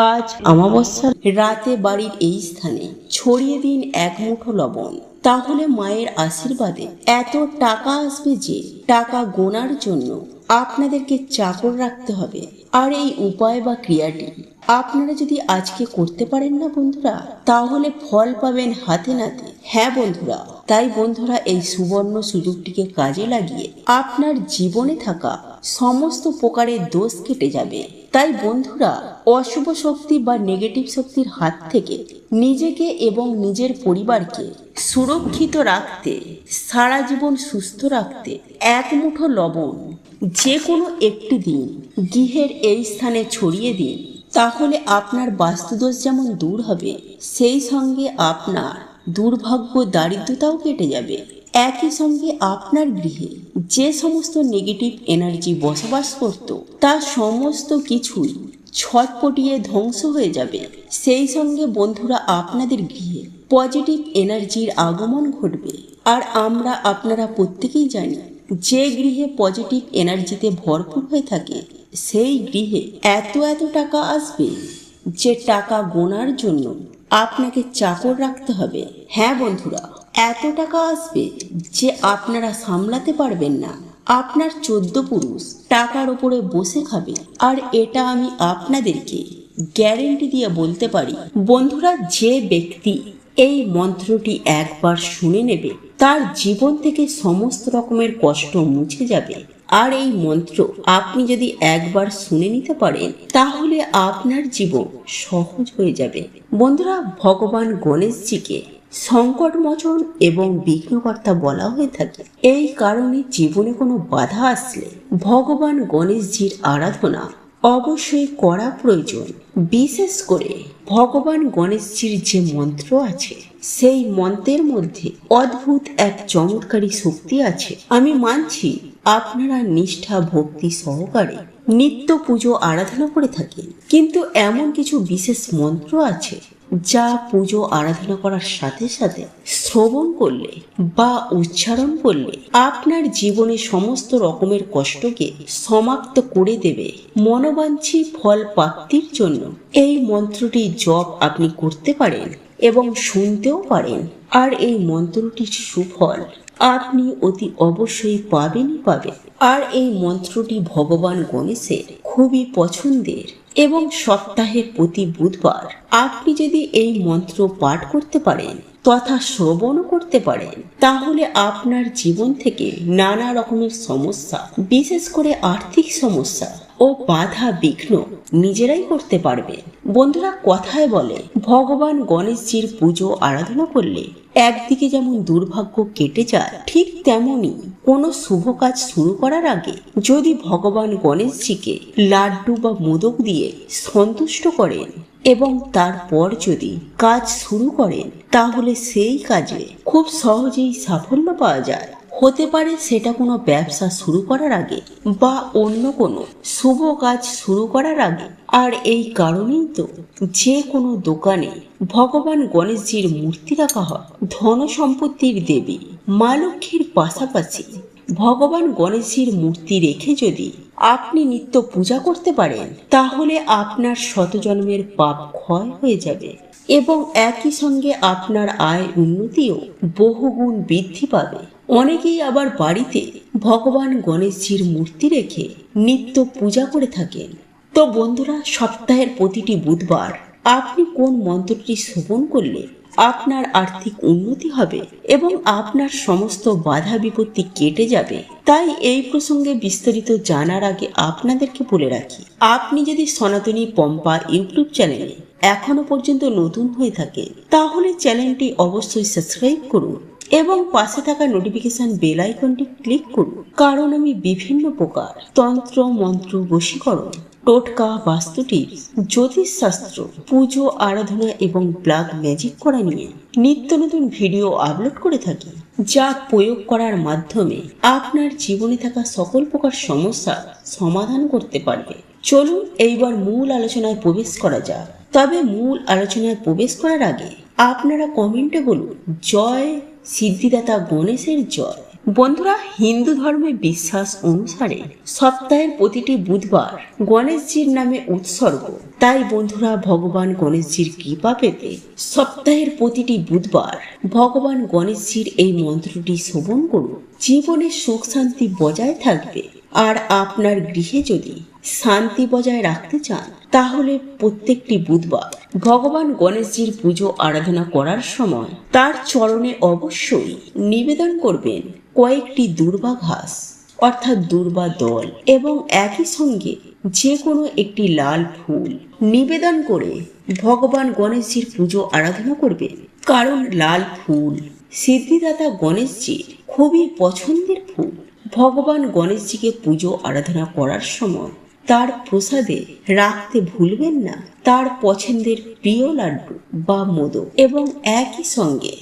আজ অমাবস্যার রাতে বাড়ির এই স্থানে ছড়িয়ে দিন এক মুঠো লবণ। তাহলে মায়ের আশীর্বাদে এত টাকা আসবে যে টাকা গোনার জন্য আপনাদেরকে চাকর রাখতে হবে। আর এই উপায় বা ক্রিয়াটি আপনারা যদি আজকে করতে পারেন না বন্ধুরা, তাহলে ফল পাবেন হাতে নাতে। হ্যাঁ বন্ধুরা, তাই বন্ধুরা এই সুবর্ণ সুযোগটিকে কাজে লাগিয়ে আপনার জীবনে থাকা সমস্ত প্রকারের দোষ কেটে যাবে। তাই বন্ধুরা, অশুভ শক্তি বা নেগেটিভ শক্তির হাত থেকে নিজেকে এবং নিজের পরিবারকে সুরক্ষিত রাখতে, সারা জীবন সুস্থ রাখতে এক মুঠো লবণ যে কোনো একটি দিন গৃহের এই স্থানে ছড়িয়ে দিন। তাহলে আপনার বাস্তুদোষ যেমন দূর হবে, সেই সঙ্গে আপনার দুর্ভাগ্য দারিদ্রতাও কেটে যাবে। একই সঙ্গে আপনার গৃহে যে সমস্ত নেগেটিভ এনার্জি বসবাস করত, তা সমস্ত কিছুই ছটপটিয়ে ধ্বংস হয়ে যাবে। সেই সঙ্গে বন্ধুরা, আপনাদের গৃহে পজিটিভ এনার্জির আগমন ঘটবে। আর আমরা আপনারা প্রত্যেকেই জানি, যে গৃহে পজিটিভ এনার্জিতে ভরপুর হয়ে থাকে সেই গৃহে এত টাকা আসবে যে টাকা গোনার জন্য আপনাকে চাকর রাখতে হবে। হ্যাঁ বন্ধুরা, এত টাকা আসবে যে আপনারা সামলাতে পারবেন না। আপনার 14 পুরুষ টাকার উপরে বসে খাবে। আর এটা আমি আপনাদেরকে গ্যারেন্টি দিয়ে বলতে পারি বন্ধুরা, যে ব্যক্তি এই মন্ত্রটি একবার শুনে নেবে তার জীবন থেকে সমস্ত রকমের কষ্ট মুছে যাবে। আর এই মন্ত্র আপনি যদি একবার শুনে নিতে পারেন, তাহলে আপনার জীবন সহজ হয়ে যাবে। বন্ধুরা, ভগবান গণেশজিকে সংকটমোচন এবং বিঘ্নকর্তা বলা হয়ে থাকে। এই কারণে জীবনে কোনো বাধা আসলে ভগবান গণেশজির আরাধনা অবশ্যই করা প্রয়োজন। বিশেষ করে ভগবান গণেশজির যে মন্ত্র আছে, সেই মন্ত্রের মধ্যে অদ্ভুত এক চমৎকারী শক্তি আছে। আমি মানছি আপনারা নিষ্ঠা ভক্তি সহকারে নিত্য পুজো আরাধনা করে থাকেন, কিন্তু এমন কিছু বিশেষ মন্ত্র আছে যা পুজো আরাধনা করার সাথে সাথে শ্রবণ করলে বা উচ্চারণ করলে আপনার জীবনে সমস্ত রকমের কষ্টকে সমাপ্ত করে দেবে। মনোবাঞ্ছী ফল প্রাপ্তির জন্য এই মন্ত্রটি জপ আপনি করতে পারেন এবং শুনতেও পারেন। আর এই মন্ত্রটির সুফল আপনি অতি অবশ্যই পাবেনই পাবেন। আর এই মন্ত্রটি ভগবান গণেশের খুবই পছন্দের এবং সপ্তাহের প্রতি বুধবার আপনি যদি এই মন্ত্র পাঠ করতে পারেন তথা শ্রবণও করতে পারেন, তাহলে আপনার জীবন থেকে নানা রকমের সমস্যা, বিশেষ করে আর্থিক সমস্যা ও বাধা বিঘ্ন নিজেরাই করতে পারবেন। বন্ধুরা, কথায় বলে ভগবান গণেশজির পুজো আরাধনা করলে একদিকে যেমন দুর্ভাগ্য কেটে যায়, ঠিক তেমনি কোনো শুভ কাজ শুরু করার আগে যদি ভগবান গণেশজিকে লাড্ডু বা মোদক দিয়ে সন্তুষ্ট করেন এবং তারপর যদি কাজ শুরু করেন, তাহলে সেই কাজে খুব সহজেই সাফল্য পাওয়া যায়। হতে পারে সেটা কোনো ব্যবসা শুরু করার আগে বা অন্য কোনো শুভ কাজ শুরু করার আগে। আর এই কারণেই তো যে কোনো দোকানে ভগবান গণেশজির মূর্তি রাখা হয়। ধন সম্পত্তির দেবী মা লক্ষ্মীর পাশাপাশি ভগবান গণেশজির মূর্তি রেখে যদি আপনি নিত্য পূজা করতে পারেন, তাহলে আপনার শতজন্মের পাপ ক্ষয় হয়ে যাবে এবং একই সঙ্গে আপনার আয় উন্নতিও বহুগুণ বৃদ্ধি পাবে। অনেকেই আবার বাড়িতে ভগবান গণেশজির মূর্তি রেখে নিত্য পূজা করে থাকেন। তো বন্ধুরা, সপ্তাহের প্রতিটি বুধবার আপনি কোন মন্ত্রটি শ্রবণ করলে আপনার আর্থিক উন্নতি হবে এবং আপনার সমস্ত বাধা বিপত্তি কেটে যাবে, তাই এই প্রসঙ্গে বিস্তারিত জানার আগে আপনাদেরকে বলে রাখি, আপনি যদি সনাতনী পম্পা ইউটিউব চ্যানেলে এখনো পর্যন্ত নতুন হয়ে থাকে, তাহলে চ্যানেলটি অবশ্যই সাবস্ক্রাইব করুন এবং পাশে থাকা নোটিফিকেশন বেল আইকনটি ক্লিক করুন। কারণ আমি বিভিন্ন প্রকার তন্ত্র মন্ত্র, বশীকরণ, টোটকা, বাস্তু টিপস, জ্যোতিষশাস্ত্র, পুজো আরাধনা এবং ব্ল্যাক ম্যাজিক করা নিয়ে নিত্য নতুন ভিডিও আপলোড করে থাকি, যা প্রয়োগ করার মাধ্যমে আপনার জীবনে থাকা সকল প্রকার সমস্যা সমাধান করতে পারবে। চলুন এইবার মূল আলোচনায় প্রবেশ করা যাক। তবে মূল আলোচনায় প্রবেশ করার আগে আপনারা কমেন্টে বলুন, জয় সিদ্ধিদাতা গণেশের জয়। বন্ধুরা, হিন্দু ধর্মে বিশ্বাস অনুসারে সপ্তাহের প্রতিটি বুধবার গণেশজির নামে উৎসর্গ। তাই বন্ধুরা, ভগবান গণেশজির কৃপা পেতে সপ্তাহের প্রতিটি বুধবার ভগবান গণেশজির এই মন্ত্রটি শ্রবণ করুন। জীবনে সুখ শান্তি বজায় থাকবে। আর আপনার গৃহে যদি শান্তি বজায় রাখতে চান, তাহলে প্রত্যেকটি বুধবার ভগবান গণেশজির পুজো আরাধনা করার সময় তার চরণে অবশ্যই নিবেদন করবেন কয়েকটি দূর্বা ঘাস অর্থাৎ দূর্বা দল এবং একই সঙ্গে যে কোনো একটি লাল ফুল নিবেদন করে ভগবান গণেশজির পুজো আরাধনা করবেন। কারণ লাল ফুল সিদ্ধিদাতা গণেশজির খুবই পছন্দের ফুল। ভগবান গণেশজিকে পুজো আরাধনা করার সময় তার প্রসাদে রাখতে ভুলবেন না তার পছন্দের প্রিয় লাড্ডু বা মোদক, এবং একই সঙ্গে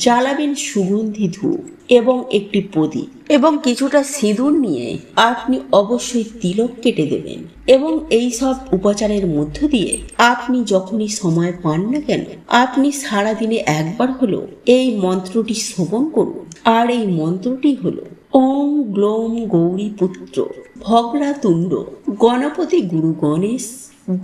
জ্বালাবেন সুগন্ধি ধূপ এবং একটি প্রদীপ এবং কিছুটা সিঁদুর নিয়ে আপনি অবশ্যই তিলক কেটে দেবেন। এবং এই সব উপাচারের মধ্য দিয়ে আপনি যখনই সময় পান না কেন, আপনি সারাদিনে একবার হলো এই মন্ত্রটি শ্রবণ করুন। আর এই মন্ত্রটি হলো ওম গ্লোম গৌরী পুত্র ভগ্রাতুণ্ড গণপতি গুরু গণেশ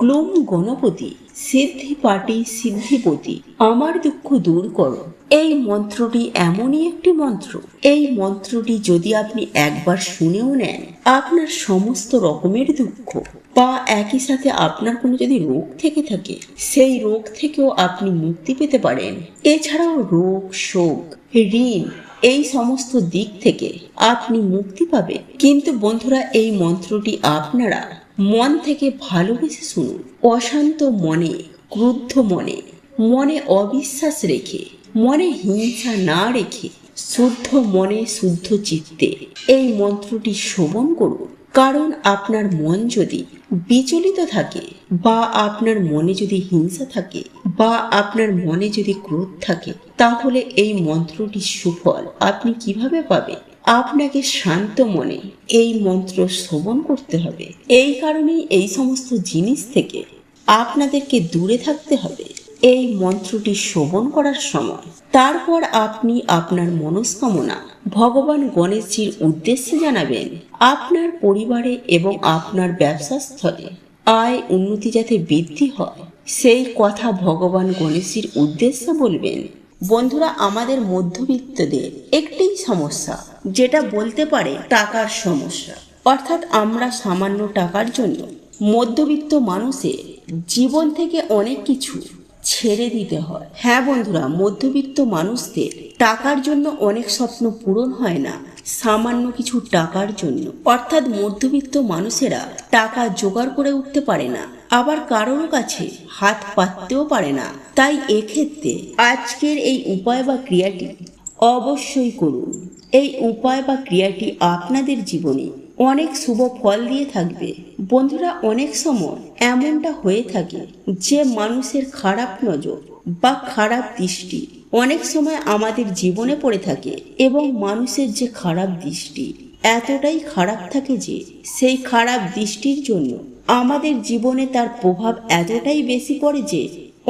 গ্লোম গণপতি সিদ্ধি পাটি সিদ্ধিপতি আমার দুঃখ দূর করো। এই মন্ত্রটি এমনই একটি মন্ত্র, এই মন্ত্রটি যদি আপনি একবার শুনেও নেন, আপনার সমস্ত রকমের দুঃখ বা একই সাথে আপনার কোনো যদি রোগ থেকে থাকে, সেই রোগ থেকেও আপনি মুক্তি পেতে পারেন। এছাড়াও রোগ, শোক, ঋণ এই সমস্ত দিক থেকে আপনি মুক্তি পাবেন। কিন্তু বন্ধুরা, এই মন্ত্রটি আপনারা মন থেকে ভালোবেসে শুনুন। অশান্ত মনে, ক্রুদ্ধ মনে, মনে অবিশ্বাস রেখে, মনে হিংসা না রেখে শুদ্ধ মনে শুদ্ধ চিত্তে এই মন্ত্রটি শ্রবণ করুন। কারণ আপনার মন যদি বিচলিত থাকে বা আপনার মনে যদি হিংসা থাকে বা আপনার মনে যদি ক্রোধ থাকে, তাহলে এই মন্ত্রটির সুফল আপনি কিভাবে পাবেন? আপনাকে শান্ত মনে এই মন্ত্র শ্রবণ করতে হবে। এই কারণেই এই সমস্ত জিনিস থেকে আপনাদেরকে দূরে থাকতে হবে এই মন্ত্রটি শ্রবণ করার সময়। তারপর আপনি আপনার মনস্কামনা ভগবান গণেশজির উদ্দেশ্যে জানাবেন। আপনার পরিবারে এবং আপনার ব্যবসা স্থলে আয় উন্নতি যাতে বৃদ্ধি হয়, সেই কথা ভগবান গণেশজির উদ্দেশ্যে বলবেন। বন্ধুরা, আমাদের মধ্যবিত্তদের একটি সমস্যা, যেটা বলতে পারে টাকার সমস্যা। অর্থাৎ আমরা সামান্য টাকার জন্য মধ্যবিত্ত মানুষের জীবন থেকে অনেক কিছু ছেড়ে দিতে হয়। হ্যাঁ বন্ধুরা, মধ্যবিত্ত মানুষদের টাকার জন্য অনেক স্বপ্ন পূরণ হয় না সামান্য কিছু টাকার জন্য। অর্থাৎ মধ্যবিত্ত মানুষেরা টাকা জোগাড় করে উঠতে পারে না, আবার কারোর কাছে হাত পাততেও পারে না। তাই এক্ষেত্রে আজকের এই উপায় বা ক্রিয়াটি অবশ্যই করুন। এই উপায় বা ক্রিয়াটি আপনাদের জীবনে অনেক শুভ ফল দিয়ে থাকবে। বন্ধুরা, অনেক সময় এমনটা হয়ে থাকে যে মানুষের খারাপ নজর বা খারাপ দৃষ্টি অনেক সময় আমাদের জীবনে পড়ে থাকে, এবং মানুষের যে খারাপ দৃষ্টি এতটাই খারাপ থাকে যে সেই খারাপ দৃষ্টির জন্য আমাদের জীবনে তার প্রভাব এতটাই বেশি পড়ে যে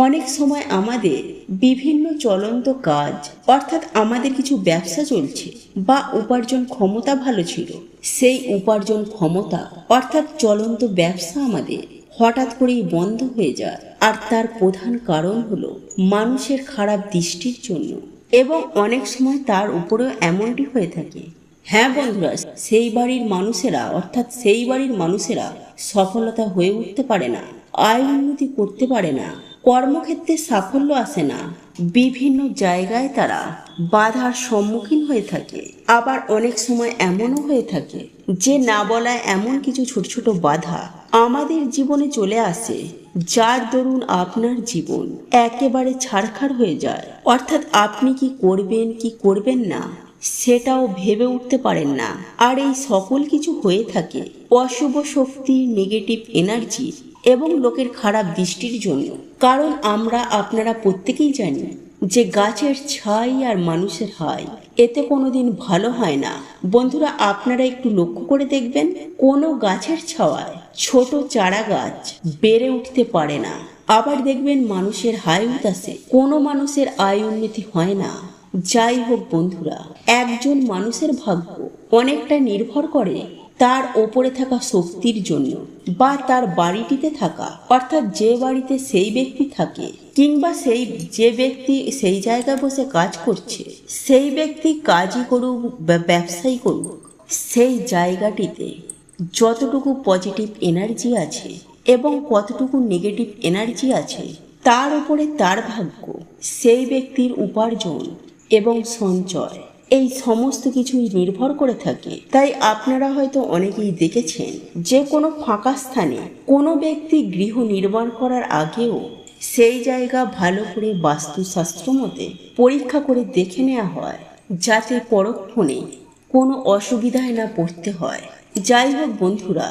অনেক সময় আমাদের বিভিন্ন চলন্ত কাজ, অর্থাৎ আমাদের কিছু ব্যবসা চলছে বা উপার্জন ক্ষমতা ভালো ছিল, সেই উপার্জন ক্ষমতা অর্থাৎ চলন্ত ব্যবসা আমাদের হঠাৎ করেই বন্ধ হয়ে যায়। আর তার প্রধান কারণ হলো মানুষের খারাপ দৃষ্টির জন্য, এবং অনেক সময় তার উপরেও এমনটি হয়ে থাকে। হ্যাঁ বন্ধুরা, সেই বাড়ির মানুষেরা সফলতা হয়ে উঠতে পারে না, আয় উন্নতি করতে পারে না, কর্মক্ষেত্রে সাফল্য আসে না, বিভিন্ন জায়গায় তারা বাধার সম্মুখীন হয়ে থাকে। আবার অনেক সময় এমনও হয়ে থাকে যে না বলায় এমন কিছু ছোট ছোট বাধা আমাদের জীবনে চলে আসে, যার দরুন আপনার জীবন একেবারে ছারখার হয়ে যায়। অর্থাৎ আপনি কি করবেন কি করবেন না সেটাও ভেবে উঠতে পারেন না। আর এই সকল কিছু হয়ে থাকে অশুভ শক্তি, নেগেটিভ এনার্জি এবং লোকের খারাপ দৃষ্টির জন্য। কারণ আপনারা প্রত্যেকেই জানি যে গাছের ছাই আর মানুষের হাই এতে কোনোদিন ভালো হয় না। বন্ধুরা, আপনারা একটু লক্ষ্য করে দেখবেন, কোনো গাছের ছাওয়ায় ছোট চারা গাছ বেড়ে উঠতে পারে না। আবার দেখবেন মানুষের হাই উতাসে কোনো মানুষের আয় উন্নতি হয় না। যাই হোক বন্ধুরা, একজন মানুষের ভাগ্য অনেকটা নির্ভর করে তার ওপরে থাকা শক্তির জন্য, বা তার বাড়িটিতে থাকা, অর্থাৎ যে বাড়িতে সেই ব্যক্তি থাকে, কিংবা যে ব্যক্তি সেই জায়গায় বসে কাজ করছে, সেই ব্যক্তি কাজই করুক বা ব্যবসায়ী করুক, সেই জায়গাটিতে যতটুকু পজিটিভ এনার্জি আছে এবং কতটুকু নেগেটিভ এনার্জি আছে, তার উপরে তার ভাগ্য, সেই ব্যক্তির উপার্জন এবং সঞ্চয়, এই সমস্ত কিছুই নির্ভর করে থাকে। তাই আপনারা হয়তো অনেকেই দেখেছেন যে কোনো ফাঁকা স্থানে কোনো ব্যক্তি গৃহ নির্মাণ করার আগেও সেই জায়গা ভালো করে বাস্তুশাস্ত্র মতে পরীক্ষা করে দেখে নেওয়া হয়, যাতে পরক্ষণে কোনো অসুবিধায় না পড়তে হয়। যাই হোক বন্ধুরা,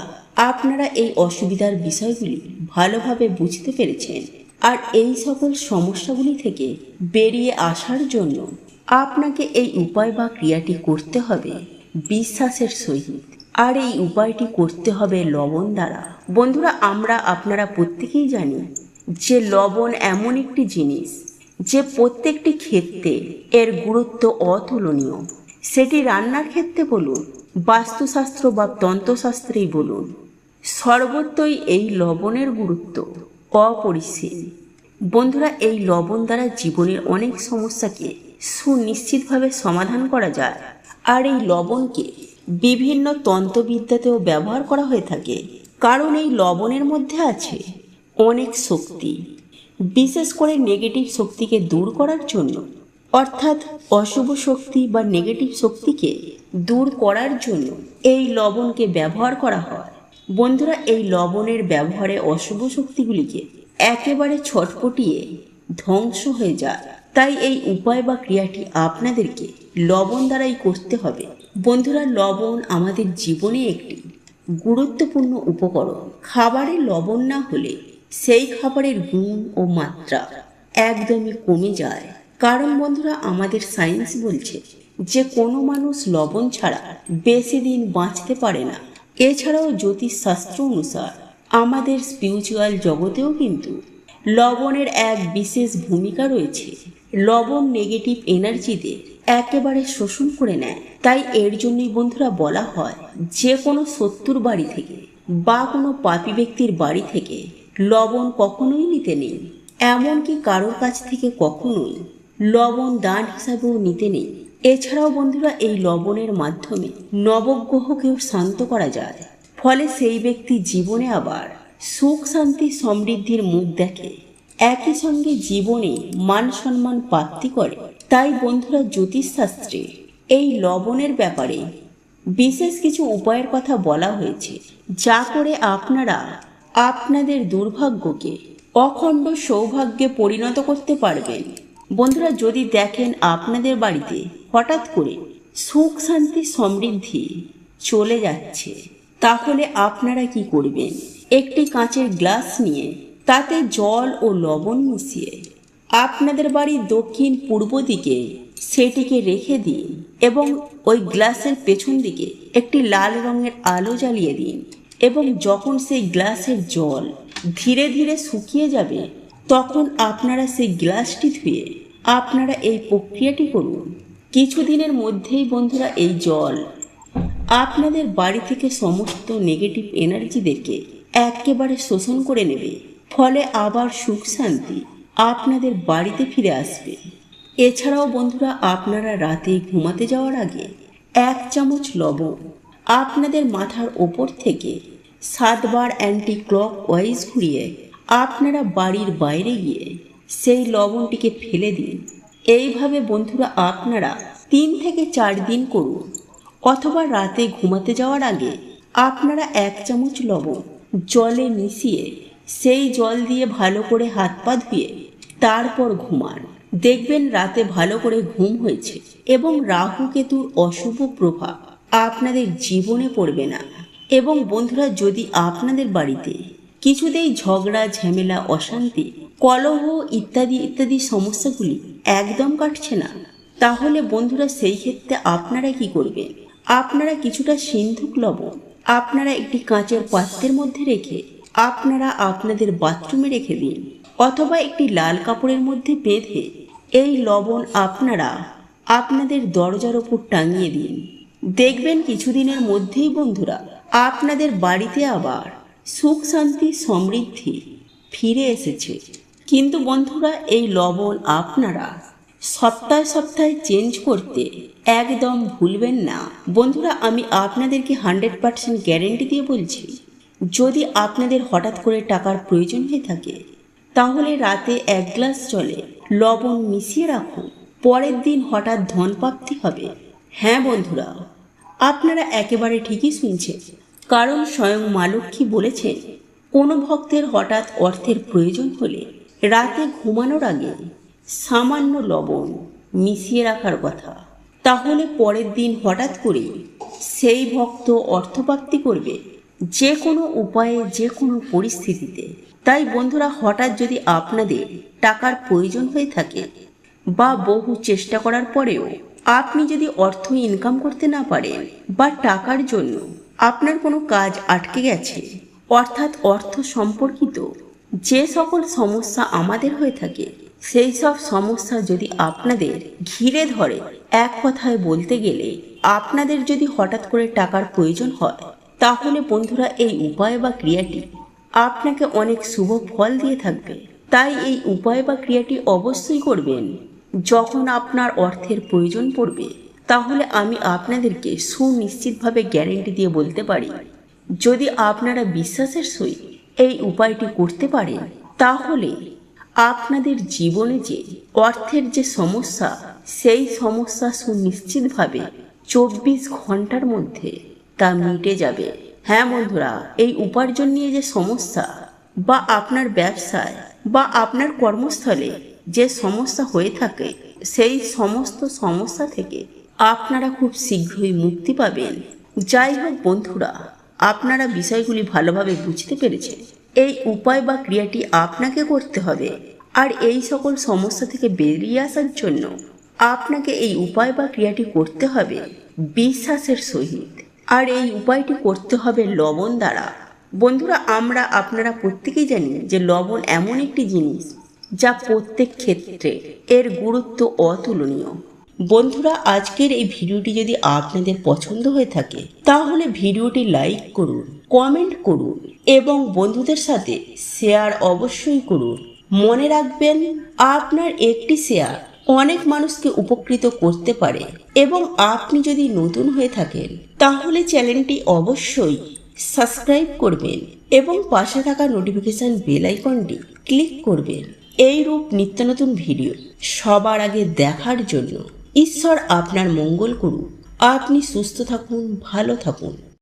আপনারা এই অসুবিধার বিষয়গুলি ভালোভাবে বুঝতে পেরেছেন, আর এই সকল সমস্যাগুলি থেকে বেরিয়ে আসার জন্য আপনাকে এই উপায় বা ক্রিয়াটি করতে হবে বিশ্বাসের সহিত, আর এই উপায়টি করতে হবে লবণ দ্বারা। বন্ধুরা, আপনারা প্রত্যেকেই জানি যে লবণ এমন একটি জিনিস যে প্রত্যেকটি ক্ষেত্রে এর গুরুত্ব অতুলনীয়। সেটি রান্নার ক্ষেত্রে বলুন, বাস্তুশাস্ত্র বা তন্ত্রশাস্ত্রেই বলুন, সর্বত্রই এই লবণের গুরুত্ব অপরিসীম। বন্ধুরা, এই লবণ দ্বারা জীবনের অনেক সমস্যাকে সুনিশ্চিতভাবে সমাধান করা যায়, আর এই লবণকে বিভিন্ন তন্ত্রবিদ্যাতেও ব্যবহার করা হয়ে থাকে, কারণ এই লবণের মধ্যে আছে অনেক শক্তি, বিশেষ করে নেগেটিভ শক্তিকে দূর করার জন্য, অর্থাৎ অশুভ শক্তি বা নেগেটিভ শক্তিকে দূর করার জন্য এই লবণকে ব্যবহার করা হয়। বন্ধুরা, এই লবণের ব্যবহারে অশুভ শক্তিগুলিকে একেবারে ছটপটিয়ে ধ্বংস হয়ে যায়। তাই এই উপায় বা ক্রিয়াটি আপনাদেরকে লবণ দ্বারাই করতে হবে। বন্ধুরা, লবণ আমাদের জীবনে একটি গুরুত্বপূর্ণ উপকরণ। খাবারে লবণ না হলে সেই খাবারের গুণ ও মাত্রা একদমই কমে যায়। কারণ বন্ধুরা, আমাদের সায়েন্স বলছে যে কোনো মানুষ লবণ ছাড়া বেশি দিন বাঁচতে পারে না। এছাড়াও জ্যোতিষশাস্ত্র অনুসার আমাদের স্পিরিচুয়াল জগতেও কিন্তু লবণের এক বিশেষ ভূমিকা রয়েছে। লবণ নেগেটিভ এনার্জিতে একেবারে শোষণ করে নেয়। তাই এর জন্যই বন্ধুরা বলা হয় যে কোনো শত্রুর বাড়ি থেকে বা কোনো পাপী ব্যক্তির বাড়ি থেকে লবণ কখনোই নিতে নেই। এমনকি কারোর কাছ থেকে কখনোই লবণ দান হিসাবেও নিতে নেই। এছাড়াও বন্ধুরা, এই লবণের মাধ্যমে নবগ্রহকেও শান্ত করা যায়। ফলে সেই ব্যক্তি জীবনে আবার সুখ শান্তি সমৃদ্ধির মুখ দেখে, একই সঙ্গে জীবনে মান সম্মান প্রাপ্তি করে। তাই বন্ধুরা, জ্যোতিষশাস্ত্রে এই লবণের ব্যাপারে বিশেষ কিছু উপায়ের কথা বলা হয়েছে, যা করে আপনারা আপনাদের দুর্ভাগ্যকে অখণ্ড সৌভাগ্যে পরিণত করতে পারবেন। বন্ধুরা, যদি দেখেন আপনাদের বাড়িতে হঠাৎ করে সুখ শান্তি সমৃদ্ধি চলে যাচ্ছে, তাহলে আপনারা কি করবেন? একটি কাঁচের গ্লাস নিয়ে তাতে জল ও লবণ মিশিয়ে আপনাদের বাড়ির দক্ষিণ পূর্ব দিকে সেটিকে রেখে দিন, এবং ওই গ্লাসের পেছন দিকে একটি লাল রঙের আলো জ্বালিয়ে দিন, এবং যখন সেই গ্লাসের জল ধীরে ধীরে শুকিয়ে যাবে, তখন আপনারা সেই গ্লাসটি ধুয়ে আপনারা এই প্রক্রিয়াটি করুন। কিছুদিনের মধ্যেই বন্ধুরা, এই জল আপনাদের বাড়ি থেকে সমস্ত নেগেটিভ এনার্জিদেরকে একেবারে শোষণ করে নেবে। ফলে আবার সুখ শান্তি আপনাদের বাড়িতে ফিরে আসবে। এছাড়াও বন্ধুরা, আপনারা রাতে ঘুমাতে যাওয়ার আগে 1 চামচ লবণ আপনাদের মাথার ওপর থেকে 7 বার অ্যান্টি ক্লক ওয়াইজ ঘুরিয়ে আপনারা বাড়ির বাইরে গিয়ে সেই লবণটিকে ফেলে দিন। এইভাবে বন্ধুরা আপনারা 3 থেকে 4 দিন করুন। অথবা রাতে ঘুমাতে যাওয়ার আগে আপনারা 1 চামচ লবণ জলে মিশিয়ে সেই জল দিয়ে ভালো করে হাত পা ধুয়ে তারপর ঘুমান। দেখবেন রাতে ভালো করে ঘুম হয়েছে এবং রাহু কেতুর অশুভ প্রভাব আপনাদের জীবনে পড়বে না। এবং বন্ধুরা, যদি আপনাদের বাড়িতে কিছুতেই ঝগড়া ঝামেলা অশান্তি কলহ ইত্যাদি ইত্যাদি সমস্যাগুলি একদম কাটছে না, তাহলে বন্ধুরা সেই ক্ষেত্রে আপনারা কি করবেন? আপনারা কিছুটা সিন্ধুক লবণ আপনারা একটি কাঁচের পাত্রের মধ্যে রেখে আপনারা আপনাদের বাথরুমে রেখে দিন, অথবা একটি লাল কাপড়ের মধ্যে বেঁধে এই লবণ আপনারা আপনাদের দরজার ওপর টাঙিয়ে দিন। দেখবেন কিছুদিনের মধ্যেই বন্ধুরা আপনাদের বাড়িতে আবার সুখ শান্তি সমৃদ্ধি ফিরে এসেছে। কিন্তু বন্ধুরা এই লবণ আপনারা সপ্তাহে সপ্তাহে চেঞ্জ করতে একদম ভুলবেন না। বন্ধুরা আমি আপনাদেরকে 100% গ্যারেন্টি দিয়ে বলছি, যদি আপনাদের হঠাৎ করে টাকার প্রয়োজন হয়ে থাকে তাহলে রাতে 1 গ্লাস জলে লবণ মিশিয়ে রাখুন, পরের দিন হঠাৎ ধনপ্রাপ্তি হবে। হ্যাঁ বন্ধুরা, আপনারা একেবারে ঠিকই শুনছেন, কারণ স্বয়ং মা লক্ষ্মী বলেছেন কোনো ভক্তের হঠাৎ অর্থের প্রয়োজন হলে রাতে ঘুমানোর আগে সামান্য লবণ মিশিয়ে রাখার কথা, তাহলে পরের দিন হঠাৎ করে সেই ভক্ত অর্থপ্রাপ্তি করবে, যে কোনো উপায়ে যে কোনো পরিস্থিতিতে। তাই বন্ধুরা হঠাৎ যদি আপনাদের টাকার প্রয়োজন হয়ে থাকে বা বহু চেষ্টা করার পরেও আপনি যদি অর্থ ইনকাম করতে না পারেন বা টাকার জন্য আপনার কোনো কাজ আটকে গেছে, অর্থাৎ অর্থ সম্পর্কিত যে সকল সমস্যা আমাদের হয়ে থাকে, সেই সব সমস্যা যদি আপনাদের ঘিরে ধরে, এক কথায় বলতে গেলে আপনাদের যদি হঠাৎ করে টাকার প্রয়োজন হয়, তাহলে বন্ধুরা এই উপায় বা ক্রিয়াটি আপনাকে অনেক শুভ ফল দিয়ে থাকবে। তাই এই উপায় বা ক্রিয়াটি অবশ্যই করবেন। যখন আপনার অর্থের প্রয়োজন পড়বে, তাহলে আমি আপনাদেরকে সুনিশ্চিতভাবে গ্যারেন্টি দিয়ে বলতে পারি, যদি আপনারা বিশ্বাসের সহিত এই উপায়টি করতে পারেন, তাহলে আপনাদের জীবনে যে অর্থের যে সমস্যা, সেই সমস্যা সুনিশ্চিতভাবে 24 ঘন্টার মধ্যে তা মিটে যাবে। হ্যাঁ বন্ধুরা, এই উপার্জন নিয়ে যে সমস্যা বা আপনার ব্যবসায় বা আপনার কর্মস্থলে যে সমস্যা হয়ে থাকে, সেই সমস্ত সমস্যা থেকে আপনারা খুব শীঘ্রই মুক্তি পাবেন। যাই হোক বন্ধুরা, আপনারা বিষয়গুলি ভালোভাবে বুঝতে পেরেছেন। এই উপায় বা ক্রিয়াটি আপনাকে করতে হবে, আর এই সকল সমস্যা থেকে বেরিয়ে আসার জন্য আপনাকে এই উপায় বা ক্রিয়াটি করতে হবে বিশ্বাসের সহিত, আর এই উপায়টি করতে হবে লবণ দ্বারা। বন্ধুরা আপনারা প্রত্যেকেই জানি যে লবণ এমন একটি জিনিস যা প্রত্যেক ক্ষেত্রে এর গুরুত্ব অতুলনীয়। বন্ধুরা আজকের এই ভিডিওটি যদি আপনাদের পছন্দ হয়ে থাকে, তাহলে ভিডিওটি লাইক করুন, কমেন্ট করুন এবং বন্ধুদের সাথে শেয়ার অবশ্যই করুন। মনে রাখবেন, আপনার একটি শেয়ার অনেক মানুষকে উপকৃত করতে পারে। এবং আপনি যদি নতুন হয়ে থাকেন, তাহলে চ্যানেলটি অবশ্যই সাবস্ক্রাইব করবেন এবং পাশে থাকা নোটিফিকেশন বেল আইকনটি ক্লিক করবেন। এই রূপ নিত্য নতুন ভিডিও সবার আগে দেখার জন্য। ঈশ্বর আপনার মঙ্গল করুন। আপনি সুস্থ থাকুন, ভালো থাকুন।